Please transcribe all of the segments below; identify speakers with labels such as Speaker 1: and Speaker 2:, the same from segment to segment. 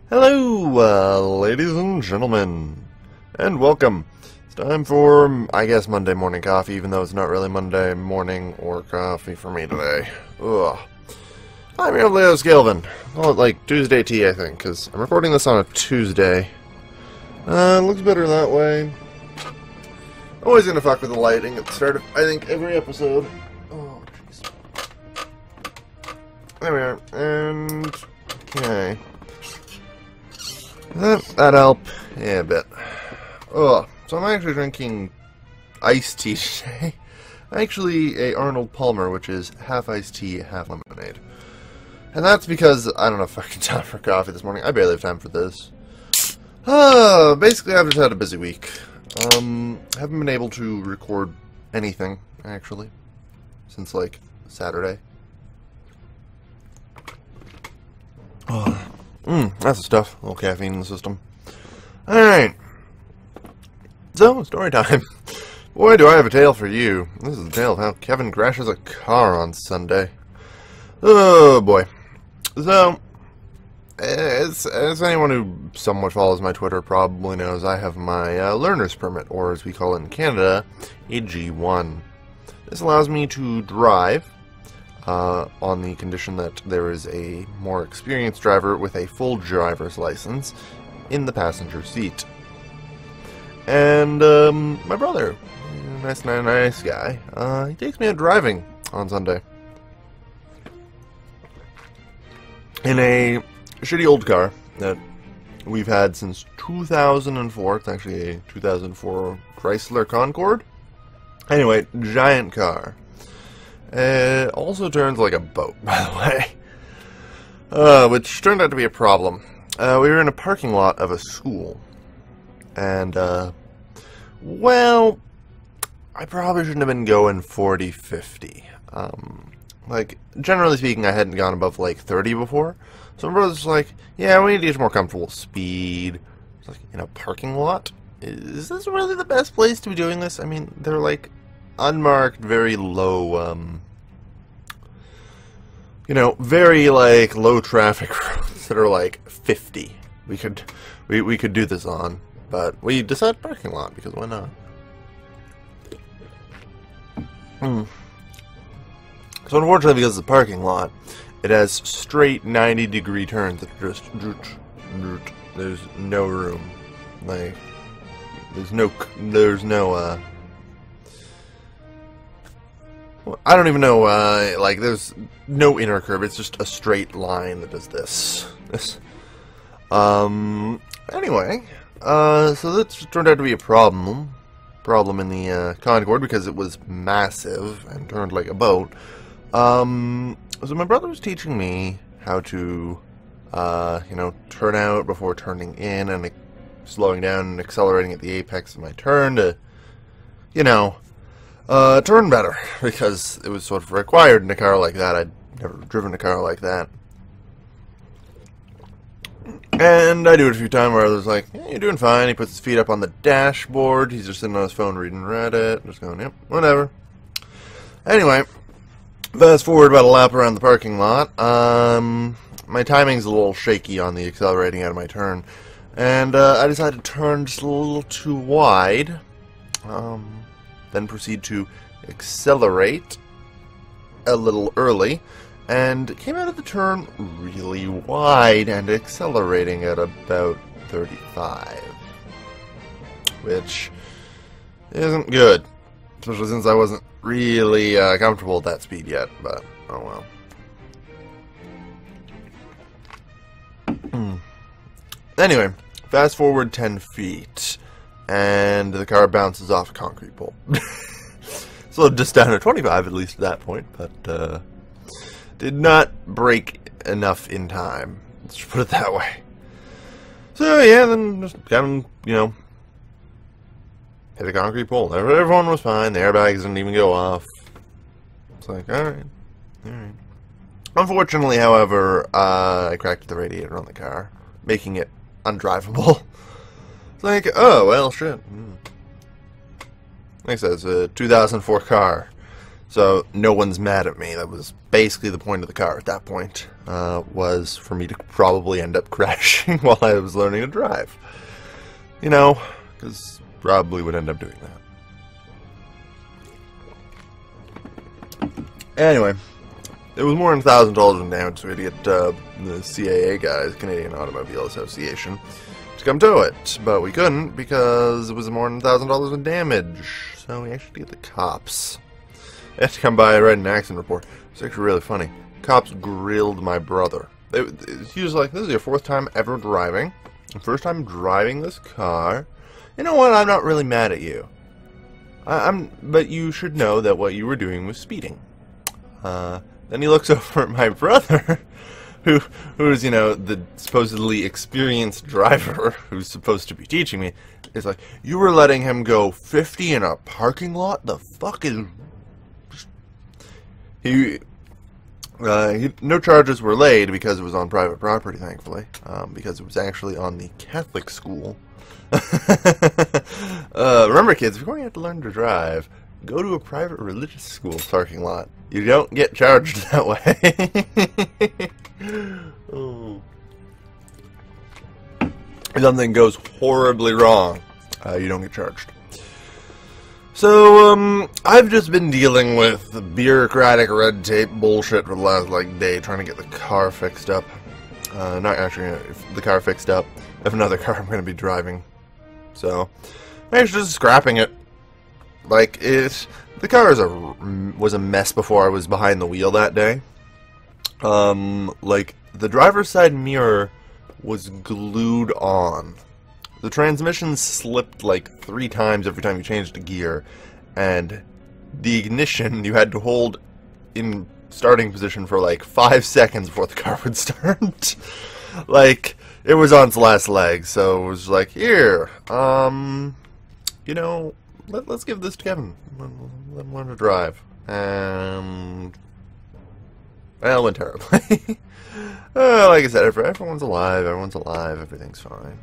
Speaker 1: Hello, ladies and gentlemen, and welcome. It's time for, I guess, Monday morning coffee, even though it's not really Monday morning or coffee for me today. Ugh. I'm your Leo's Kailvin. Call it like Tuesday tea, I think, because I'm recording this on a Tuesday. Looks better that way. Always gonna fuck with the lighting at the start of, I think, every episode. Oh, jeez. There we are, and... okay. That'd help. Yeah, a bit. Ugh. So I'm actually drinking iced tea today. Actually, a Arnold Palmer, which is half iced tea, half lemonade. And that's because I don't have fucking time for coffee this morning. I barely have time for this. Basically, I've just had a busy week. Haven't been able to record anything, actually, since, like, Saturday. That's the stuff. A little caffeine in the system. Alright. So, story time. Boy, do I have a tale for you. This is the tale of how Kevin crashes a car on Sunday. Oh, boy. So, as anyone who somewhat follows my Twitter probably knows, I have my learner's permit, or as we call it in Canada, a G1. This allows me to drive on the condition that there is a more experienced driver with a full driver's license in the passenger seat. And my brother, nice guy, he takes me out driving on Sunday in a shitty old car that we've had since 2004. It's actually a 2004 Chrysler Concorde. Anyway, giant car. It also turns like a boat, by the way. Which turned out to be a problem. We were in a parking lot of a school. And, well, I probably shouldn't have been going 40, 50. Like, generally speaking, I hadn't gone above, like, 30 before. So my brother's like, yeah, we need to get more comfortable speed. It's like, in a parking lot? Is this really the best place to be doing this? I mean, they're, like, unmarked, very low, you know, very, like, low traffic roads that are, like, 50. We could do this on, but we decided parking lot, because why not? So unfortunately, because it's a parking lot, it has straight 90-degree turns that are just, there's no room. Like, there's no, I don't even know, like, there's no inner curve, it's just a straight line that does this. Anyway, so that turned out to be a problem in the, Concorde, because it was massive and turned like a boat. So my brother was teaching me how to, you know, turn out before turning in, and slowing down and accelerating at the apex of my turn to, you know, turn better, because it was sort of required in a car like that. I'd never driven a car like that. And I do it a few times where I was like, yeah, you're doing fine. He puts his feet up on the dashboard. He's just sitting on his phone reading Reddit. Just going, yep, whatever. Anyway, fast forward about a lap around the parking lot. My timing's a little shaky on the accelerating out of my turn. And I decided to turn just a little too wide. Then proceed to accelerate a little early, and came out of the turn really wide and accelerating at about 35, which isn't good, especially since I wasn't really comfortable at that speed yet, but oh well. Anyway, fast forward 10 feet. And the car bounces off a concrete pole. So just down to 25 at least at that point, but did not brake enough in time. Let's just put it that way. So yeah, then just kind of, you know, hit a concrete pole. Everyone was fine. The airbags didn't even go off. It's like, alright. Unfortunately, however, I cracked the radiator on the car, making it undrivable. It's like, oh, well, shit. Like I said, it's a 2004 car. So no one's mad at me. That was basically the point of the car at that point, was for me to probably end up crashing while I was learning to drive. You know, because probably would end up doing that. Anyway, it was more than $1,000 in damage, so we had to get the CAA guys, Canadian Automobile Association, to come tow it. But we couldn't because it was more than $1,000 in damage. So we actually had to get the cops. They had to come by and write an accident report. It's actually really funny. Cops grilled my brother. He was like, "This is your 4th time ever driving. First time driving this car. You know what? I'm not really mad at you. But you should know that what you were doing was speeding." Then he looks over at my brother, who's, you know, the supposedly experienced driver who's supposed to be teaching me. It's like, "You were letting him go 50 in a parking lot? The fuck is..." No charges were laid because it was on private property, thankfully, because it was actually on the Catholic school. Remember, kids, if you're going to have to learn to drive, go to a private religious school parking lot. You don't get charged that way. Oh. If something goes horribly wrong, you don't get charged. So, I've just been dealing with the bureaucratic red tape bullshit for the last, day, trying to get the car fixed up. Not actually the car fixed up. I have another car I'm going to be driving. So, I'm actually just scrapping it. The car was a mess before I was behind the wheel that day. The driver's side mirror was glued on. The transmission slipped 3 times every time you changed a gear, and the ignition you had to hold in starting position for 5 seconds before the car would start. It was on its last leg, so it was here, you know, let's give this to Kevin. Let him learn to drive. And, well, it went terribly. Like I said, everyone's alive, everything's fine.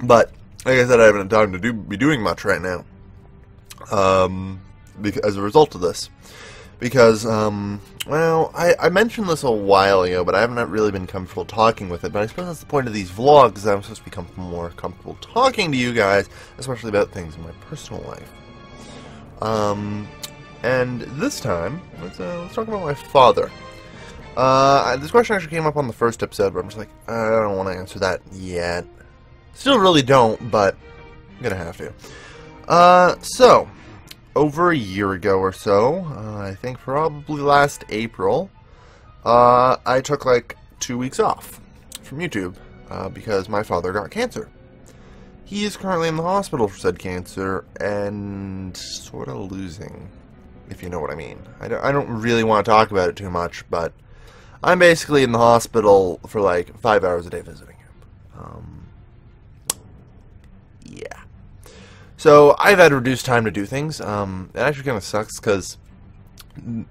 Speaker 1: But, like I said, I haven't had time to be doing much right now. As a result of this. Because, well, I mentioned this a while ago, but I haven't really been comfortable talking with it. But I suppose that's the point of these vlogs, is I'm supposed to become more comfortable talking to you guys, especially about things in my personal life. And this time, let's talk about my father. This question actually came up on the first episode, but I'm just like, I don't want to answer that yet. Still really don't, but I'm gonna have to. So, over a year ago or so, I think probably last April, I took 2 weeks off from YouTube because my father got cancer. He is currently in the hospital for said cancer and sort of losing, if you know what I mean. I don't really want to talk about it too much, but I'm basically in the hospital for 5 hours a day visiting him. Yeah. So, I've had reduced time to do things. It actually kind of sucks, because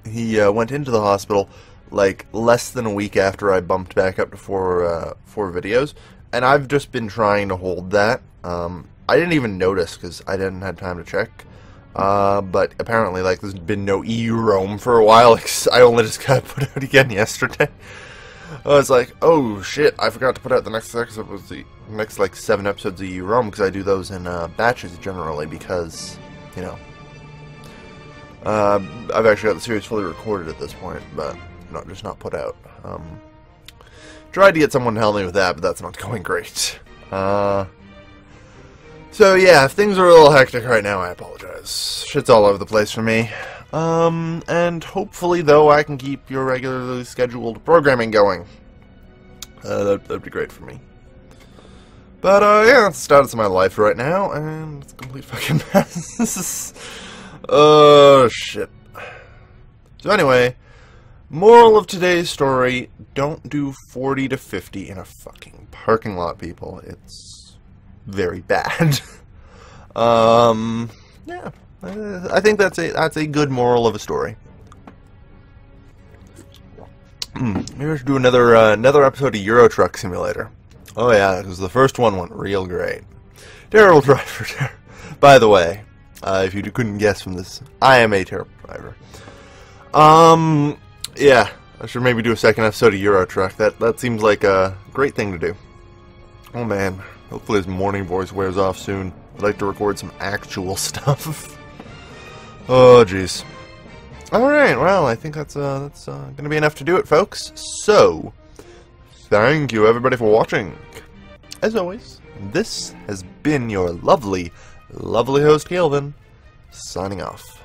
Speaker 1: he went into the hospital, less than a week after I bumped back up to four videos, and I've just been trying to hold that. I didn't even notice, because I didn't have time to check, but apparently, there's been no EU Rome for a while. I only just got put out again yesterday. I was like, oh shit, I forgot to put out the next episode. Was the next 7 episodes of EU Rome, because I do those in batches generally, because, you know, I've actually got the series fully recorded at this point, but just not put out. Tried to get someone to help me with that, but that's not going great. So yeah, if things are a little hectic right now, I apologize. Shit's all over the place for me. And hopefully, though, I can keep your regularly scheduled programming going. That'd be great for me. But, yeah, that's the status of my life right now, and it's a complete fucking mess. Oh, shit. So anyway, moral of today's story, don't do 40 to 50 in a fucking parking lot, people. It's very bad. Yeah. I think that's a good moral of a story. Maybe we should do another episode of Euro Truck Simulator. Oh yeah, because the first one went real great. Terrible driver. By the way, If you couldn't guess from this, I am a terrible driver. Yeah, I should maybe do a second episode of Euro Truck. That seems like a great thing to do. Oh man, hopefully his morning voice wears off soon. I'd like to record some actual stuff. Oh jeez. Alright, well, I think that's gonna be enough to do it, folks. So, thank you everybody for watching. As always, this has been your lovely, lovely host, Kailvin, signing off.